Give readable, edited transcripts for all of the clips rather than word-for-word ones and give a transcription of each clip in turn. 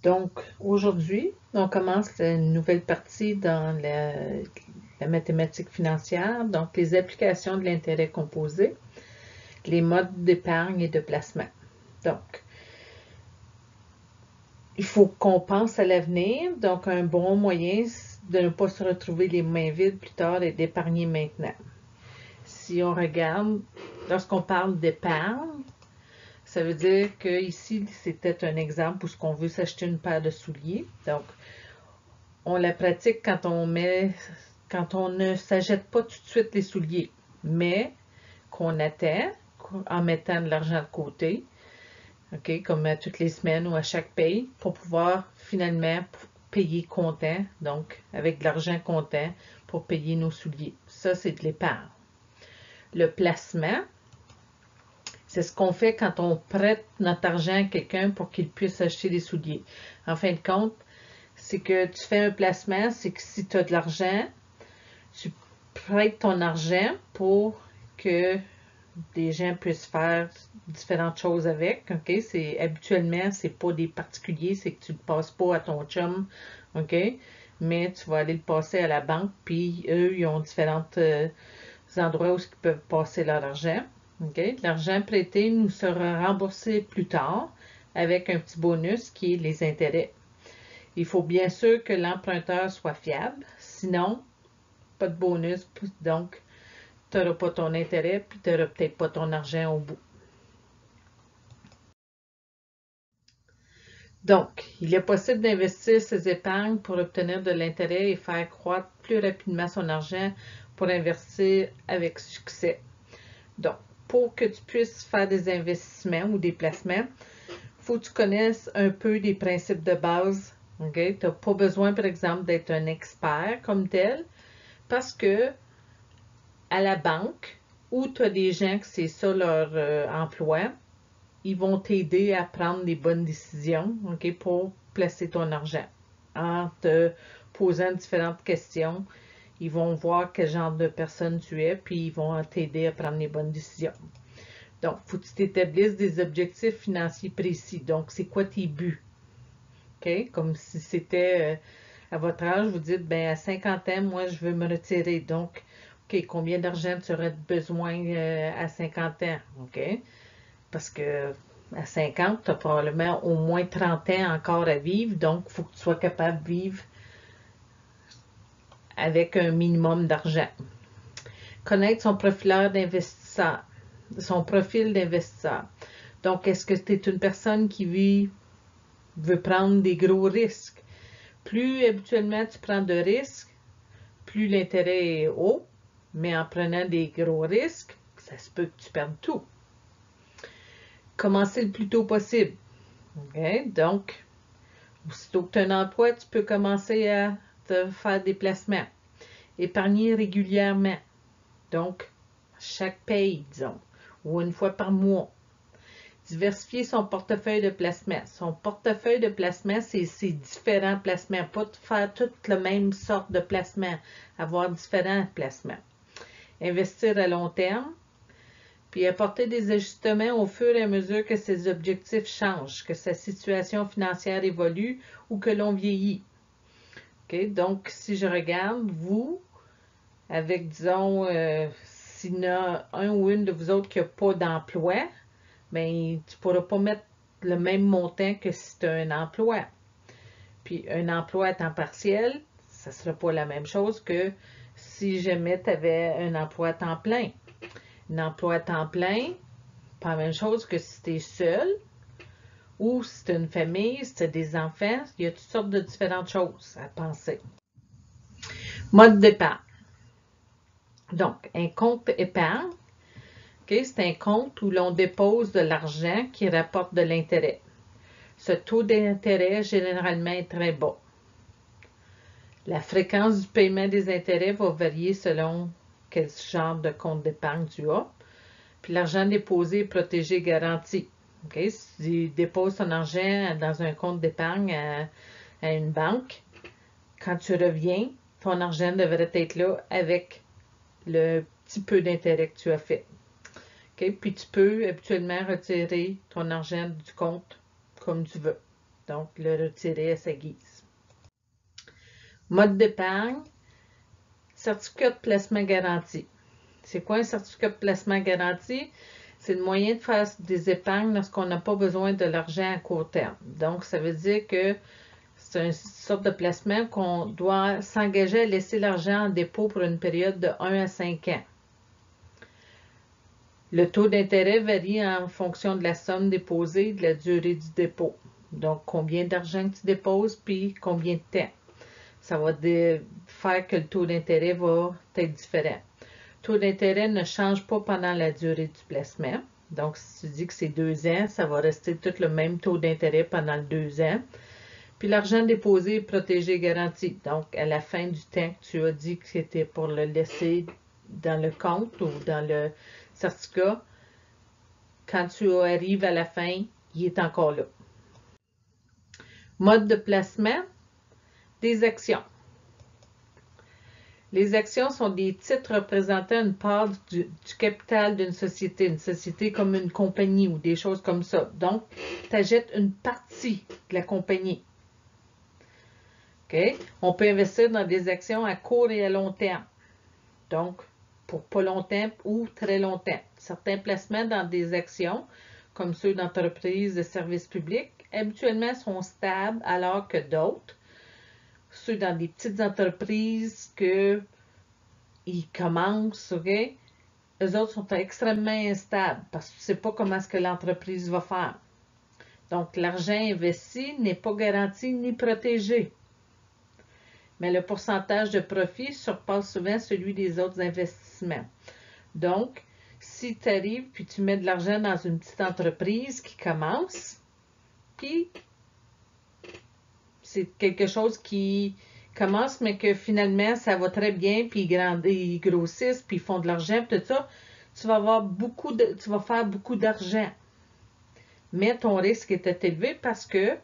Donc, aujourd'hui, on commence une nouvelle partie dans la mathématique financière, donc les applications de l'intérêt composé, les modes d'épargne et de placement. Donc, il faut qu'on pense à l'avenir, donc un bon moyen de ne pas se retrouver les mains vides plus tard et d'épargner maintenant. Si on regarde, lorsqu'on parle d'épargne, ça veut dire que ici, c'était un exemple où ce qu'on veut s'acheter une paire de souliers. Donc, on la pratique quand on ne s'achète pas tout de suite les souliers, mais qu'on attend en mettant de l'argent de côté, ok, comme à toutes les semaines ou à chaque paye, pour pouvoir finalement payer comptant, donc avec de l'argent comptant pour payer nos souliers. Ça, c'est de l'épargne. Le placement, c'est ce qu'on fait quand on prête notre argent à quelqu'un pour qu'il puisse acheter des souliers. En fin de compte, c'est que tu fais un placement, c'est que si tu as de l'argent, tu prêtes ton argent pour que des gens puissent faire différentes choses avec. OK? Habituellement, c'est pas des particuliers, c'est que tu ne le passes pas à ton chum. OK? Mais tu vas aller le passer à la banque, puis eux, ils ont différents endroits où ils peuvent passer leur argent. OK? L'argent prêté nous sera remboursé plus tard avec un petit bonus qui est les intérêts. Il faut bien sûr que l'emprunteur soit fiable, sinon, pas de bonus, donc tu n'auras pas ton intérêt, puis tu n'auras peut-être pas ton argent au bout. Donc, il est possible d'investir ses épargnes pour obtenir de l'intérêt et faire croître plus rapidement son argent pour investir avec succès. Donc, pour que tu puisses faire des investissements ou des placements, il faut que tu connaisses un peu des principes de base. Okay? Tu n'as pas besoin, par exemple, d'être un expert comme tel, parce que à la banque, où tu as des gens que c'est ça leur emploi, ils vont t'aider à prendre les bonnes décisions, OK, pour placer ton argent. En te posant différentes questions, ils vont voir quel genre de personne tu es, puis ils vont t'aider à prendre les bonnes décisions. Donc, il faut que tu t'établisses des objectifs financiers précis. Donc, c'est quoi tes buts? OK? Comme si c'était à votre âge, vous dites, ben à 50 ans, moi, je veux me retirer. Donc, OK, combien d'argent tu aurais besoin à 50 ans? OK? Parce que à 50, tu as probablement au moins 30 ans encore à vivre, donc il faut que tu sois capable de vivre avec un minimum d'argent. Connaître son profileur d'investisseur, son profil d'investisseur. Donc, est-ce que tu es une personne qui veut prendre des gros risques? Plus habituellement tu prends de risques, plus l'intérêt est haut, mais en prenant des gros risques, ça se peut que tu perdes tout. Commencer le plus tôt possible. Okay? Donc, aussitôt que tu as un emploi, tu peux commencer à te faire des placements. Épargner régulièrement. Donc, chaque paye, disons, ou une fois par mois. Diversifier son portefeuille de placement. Son portefeuille de placement, c'est ses différents placements. Pas de faire toutes la même sorte de placement. Avoir différents placements. Investir à long terme. Puis apporter des ajustements au fur et à mesure que ses objectifs changent, que sa situation financière évolue ou que l'on vieillit. Okay? Donc, si je regarde, vous, avec, disons, s'il y a un ou une de vous autres qui n'a pas d'emploi, bien, tu ne pourras pas mettre le même montant que si tu as un emploi. Puis, un emploi à temps partiel, ça ne sera pas la même chose que si jamais tu avais un emploi à temps plein. Un emploi à temps plein, pas la même chose que si tu es seul ou si tu as une famille, si tu as des enfants. Il y a toutes sortes de différentes choses à penser. Mode d'épargne. Donc, un compte épargne, okay, c'est un compte où l'on dépose de l'argent qui rapporte de l'intérêt. Ce taux d'intérêt généralement est très bas. La fréquence du paiement des intérêts va varier selon quel genre de compte d'épargne tu as. Puis l'argent déposé est protégé et garanti. Okay? Si tu déposes ton argent dans un compte d'épargne à une banque, quand tu reviens, ton argent devrait être là avec le petit peu d'intérêt que tu as fait. Okay? Puis tu peux habituellement retirer ton argent du compte comme tu veux. Donc, le retirer à sa guise. Mode d'épargne, certificat de placement garanti. C'est quoi un certificat de placement garanti? C'est le moyen de faire des épargnes lorsqu'on n'a pas besoin de l'argent à court terme. Donc, ça veut dire que c'est une sorte de placement qu'on doit s'engager à laisser l'argent en dépôt pour une période de 1 à 5 ans. Le taux d'intérêt varie en fonction de la somme déposée et de la durée du dépôt. Donc, combien d'argent tu déposes, puis combien de temps. Ça va faire que le taux d'intérêt va être différent. Le taux d'intérêt ne change pas pendant la durée du placement. Donc, si tu dis que c'est 2 ans, ça va rester tout le même taux d'intérêt pendant les 2 ans. Puis l'argent déposé est protégé et garanti. Donc, à la fin du temps que tu as dit que c'était pour le laisser dans le compte ou dans le certificat, quand tu arrives à la fin, il est encore là. Mode de placement, des actions. Les actions sont des titres représentant une part du capital d'une société. Une société comme une compagnie ou des choses comme ça. Donc, tu achètes une partie de la compagnie. Okay? On peut investir dans des actions à court et à long terme. Donc, pour pas longtemps ou très longtemps. Certains placements dans des actions, comme ceux d'entreprises de services publics, habituellement sont stables alors que d'autres, ceux dans des petites entreprises ils commencent, OK? Eux autres sont extrêmement instables parce que tu ne sais pas comment est-ce que l'entreprise va faire. Donc, l'argent investi n'est pas garanti ni protégé. Mais le pourcentage de profit surpasse souvent celui des autres investissements. Donc, si tu arrives puis tu mets de l'argent dans une petite entreprise qui commence, puis c'est quelque chose qui commence, mais que finalement, ça va très bien, puis ils grossissent, puis ils font de l'argent, puis tout ça, tu vas faire beaucoup d'argent. Mais ton risque était élevé parce que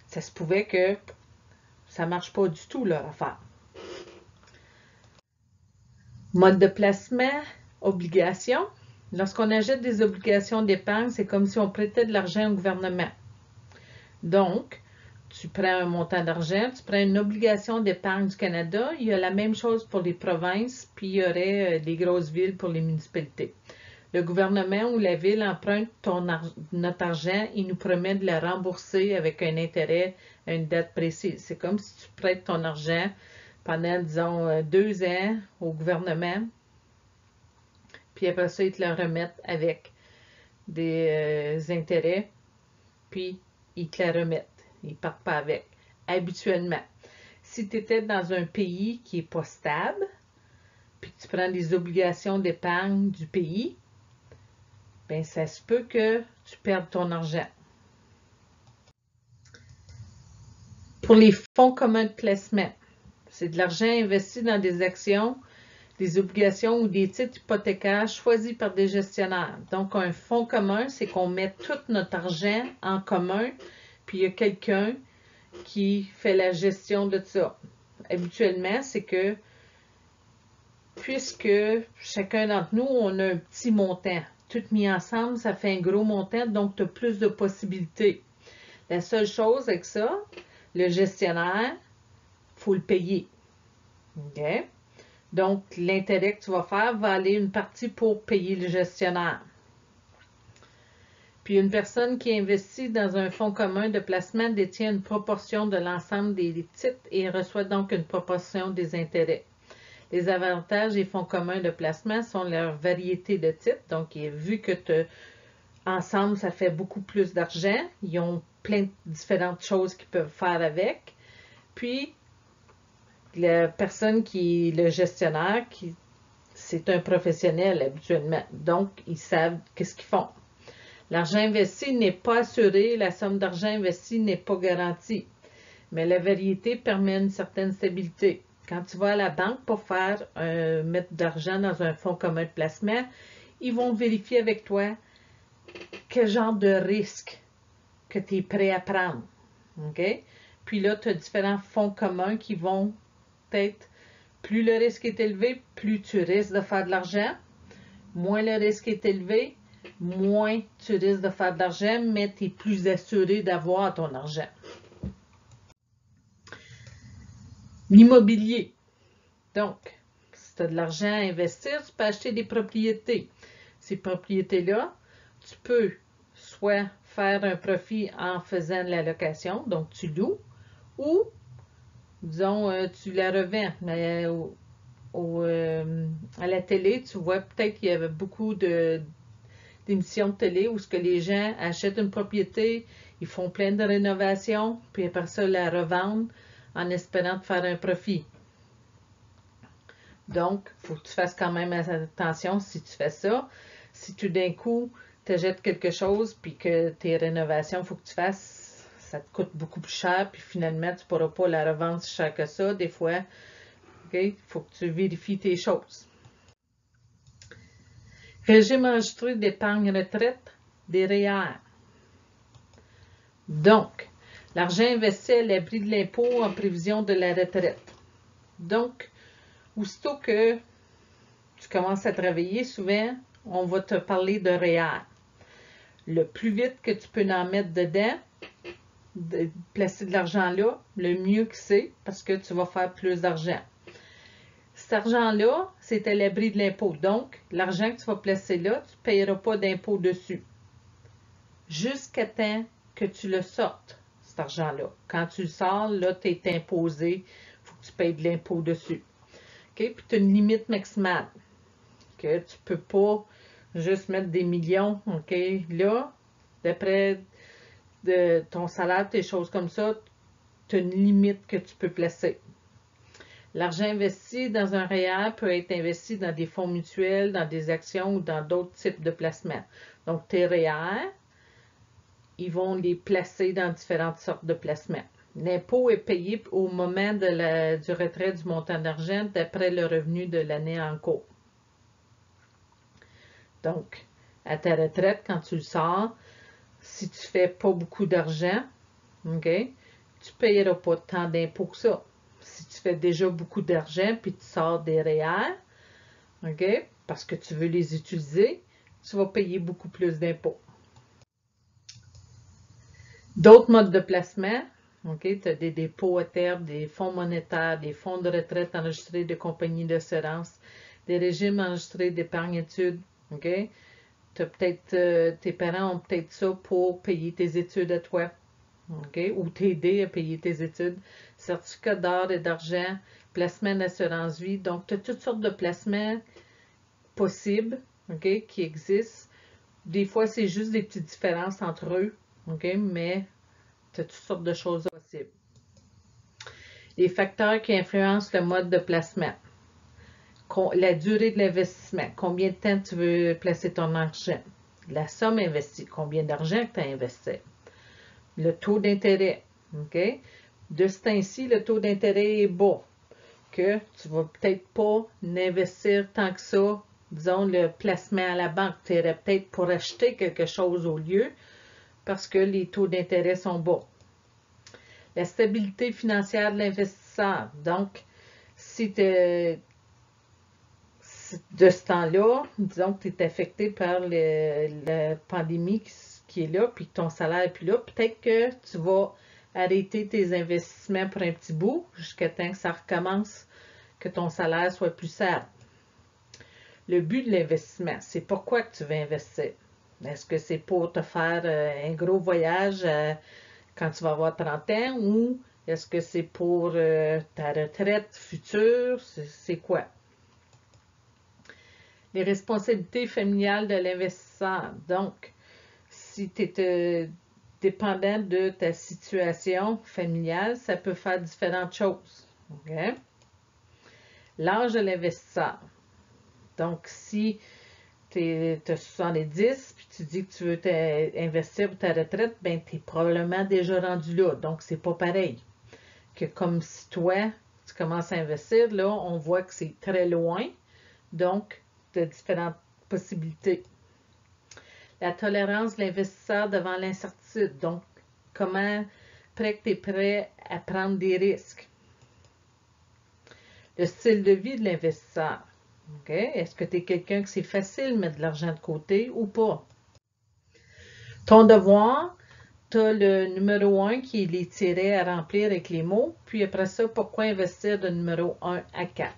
ça se pouvait que ça ne marche pas du tout, là, à faire. Mode de placement, obligations. Lorsqu'on achète des obligations d'épargne, c'est comme si on prêtait de l'argent au gouvernement. Donc, tu prends un montant d'argent, tu prends une obligation d'épargne du Canada, il y a la même chose pour les provinces, puis il y aurait des grosses villes pour les municipalités. Le gouvernement ou la ville emprunte notre argent et nous promet de le rembourser avec un intérêt à une date précise. C'est comme si tu prêtes ton argent pendant, disons, 2 ans au gouvernement, puis après ça, ils te le remettent avec des intérêts, puis ils te la remettent. Ils ne partent pas avec, habituellement. Si tu étais dans un pays qui n'est pas stable, puis que tu prends des obligations d'épargne du pays, bien, ça se peut que tu perdes ton argent. Pour les fonds communs de placement, c'est de l'argent investi dans des actions, des obligations ou des titres hypothécaires choisis par des gestionnaires. Donc, un fonds commun, c'est qu'on met tout notre argent en commun, puis il y a quelqu'un qui fait la gestion de ça. Habituellement, c'est que puisque chacun d'entre nous, on a un petit montant, tout mis ensemble, ça fait un gros montant, donc tu as plus de possibilités. La seule chose avec ça, le gestionnaire, il faut le payer. OK? Donc, l'intérêt que tu vas faire va aller une partie pour payer le gestionnaire. Puis, une personne qui investit dans un fonds commun de placement détient une proportion de l'ensemble des titres et reçoit donc une proportion des intérêts. Les avantages des fonds communs de placement sont leur variété de titres. Donc, vu que ensemble, ça fait beaucoup plus d'argent, ils ont plein de différentes choses qu'ils peuvent faire avec. Puis, la personne qui est le gestionnaire, c'est un professionnel habituellement. Donc, ils savent qu'est-ce qu'ils font. L'argent investi n'est pas assuré, la somme d'argent investi n'est pas garantie. Mais la variété permet une certaine stabilité. Quand tu vas à la banque pour mettre d'argent dans un fonds commun de placement, ils vont vérifier avec toi quel genre de risque que tu es prêt à prendre. OK? Puis là, tu as différents fonds communs qui vont être, plus le risque est élevé, plus tu risques de faire de l'argent. Moins le risque est élevé, moins tu risques de faire de l'argent, mais tu es plus assuré d'avoir ton argent. L'immobilier. Donc, si tu as de l'argent à investir, tu peux acheter des propriétés. Ces propriétés-là, tu peux soit faire un profit en faisant de la location, donc tu loues, ou, disons, tu la revends. Mais à la télé, tu vois peut-être qu'il y avait beaucoup d'émissions de télé où ce que les gens achètent une propriété, ils font plein de rénovations, puis après ça, la revendent en espérant de faire un profit. Donc, il faut que tu fasses quand même attention si tu fais ça. Si tout d'un coup, tu achètes quelque chose, puis que tes rénovations, il faut que tu fasses, ça te coûte beaucoup plus cher, puis finalement, tu ne pourras pas la revendre si cher que ça. Des fois, il faut que tu vérifies tes choses. Régime enregistré d'épargne retraite, des REER. Donc, l'argent investi à l'abri de l'impôt en prévision de la retraite. Donc, aussitôt que tu commences à travailler, souvent, on va te parler de REER. Le plus vite que tu peux en mettre dedans, de placer de l'argent là, le mieux que c'est, parce que tu vas faire plus d'argent. Cet argent-là, c'est à l'abri de l'impôt. Donc, l'argent que tu vas placer là, tu ne payeras pas d'impôt dessus. Jusqu'à temps que tu le sortes, cet argent-là. Quand tu le sors, là, tu es imposé. Il faut que tu payes de l'impôt dessus. Okay? Puis tu as une limite maximale. Que tu ne peux pas juste mettre des millions. OK? Là, d'après ton salaire, tes choses comme ça, tu as une limite que tu peux placer. L'argent investi dans un REER peut être investi dans des fonds mutuels, dans des actions ou dans d'autres types de placements. Donc, tes REER, ils vont les placer dans différentes sortes de placements. L'impôt est payé au moment du retrait du montant d'argent d'après le revenu de l'année en cours. Donc, à ta retraite, quand tu le sors, si tu ne fais pas beaucoup d'argent, okay, tu ne payeras pas tant d'impôts que ça. Si tu fais déjà beaucoup d'argent puis tu sors des REER, okay, parce que tu veux les utiliser, tu vas payer beaucoup plus d'impôts. D'autres modes de placement, okay, tu as des dépôts à terme, des fonds monétaires, des fonds de retraite enregistrés de compagnies d'assurance, des régimes enregistrés d'épargne-études. Okay. Tes parents ont peut-être ça pour payer tes études à toi. Okay? Ou t'aider à payer tes études, certificat d'or et d'argent, placement d'assurance vie. Donc, tu as toutes sortes de placements possibles, okay, qui existent. Des fois, c'est juste des petites différences entre eux, okay, mais tu as toutes sortes de choses possibles. Les facteurs qui influencent le mode de placement. La durée de l'investissement. Combien de temps tu veux placer ton argent? La somme investie. Combien d'argent que tu as investi? Le taux d'intérêt. OK? De ce temps-ci, le taux d'intérêt est bas. Que tu ne vas peut-être pas investir tant que ça, disons, le placement à la banque. Tu irais peut-être pour acheter quelque chose au lieu parce que les taux d'intérêt sont bas. La stabilité financière de l'investisseur. Donc, si tu de ce temps-là, disons que tu es affecté par la pandémie qui est là, puis que ton salaire n'est plus là, peut-être que tu vas arrêter tes investissements pour un petit bout jusqu'à temps que ça recommence, que ton salaire soit plus stable. Le but de l'investissement, c'est pourquoi que tu veux investir. Est-ce que c'est pour te faire un gros voyage quand tu vas avoir 30 ans ou est-ce que c'est pour ta retraite future? C'est quoi? Les responsabilités familiales de l'investisseur. Donc, si tu es dépendant de ta situation familiale, ça peut faire différentes choses. Okay? L'âge de l'investisseur. Donc, si tu as 70 puis tu dis que tu veux investir pour ta retraite, ben tu es probablement déjà rendu là. Donc, c'est pas pareil que comme si toi, tu commences à investir, là, on voit que c'est très loin. Donc, tu as différentes possibilités. La tolérance de l'investisseur devant l'incertitude. Donc, comment tu es prêt à prendre des risques. Le style de vie de l'investisseur. Okay? Est-ce que tu es quelqu'un que c'est facile de mettre de l'argent de côté ou pas? Ton devoir, tu as le numéro 1 qui est les tirets à remplir avec les mots. Puis après ça, pourquoi investir de numéro 1 à 4.